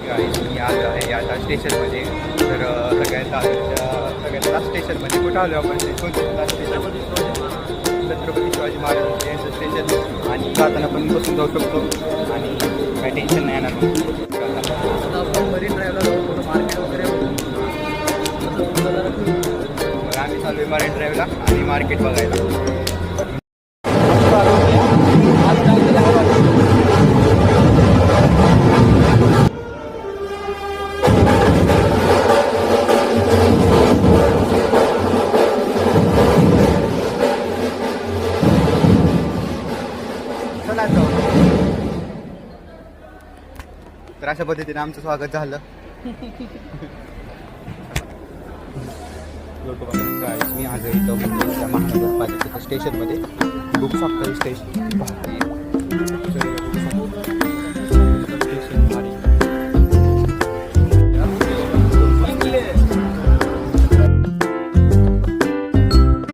मी आलो आहे आता स्टेशनमध्ये. तर सगळ्यात लास्ट स्टेशनमध्ये कुठं आलो आपण कोणतं लास्ट स्टेशन? छत्रपती शिवाजी महाराज यांचं स्टेशन. आणि जाताना पण बसून जाऊ शकतो आणि काही टेन्शन नाही येणार. आपण मरीन ड्राईव्हला जाऊ, थोडं मार्केट वगैरे आम्ही चालू आहे मरीन ड्राईव्हला आणि मार्केट बघायला. तर अशा पद्धतीने आमचं स्वागत झालं. मी आज इथं महानगरपालिकेच्या स्टेशनमध्ये बुक शकतो स्टेशन.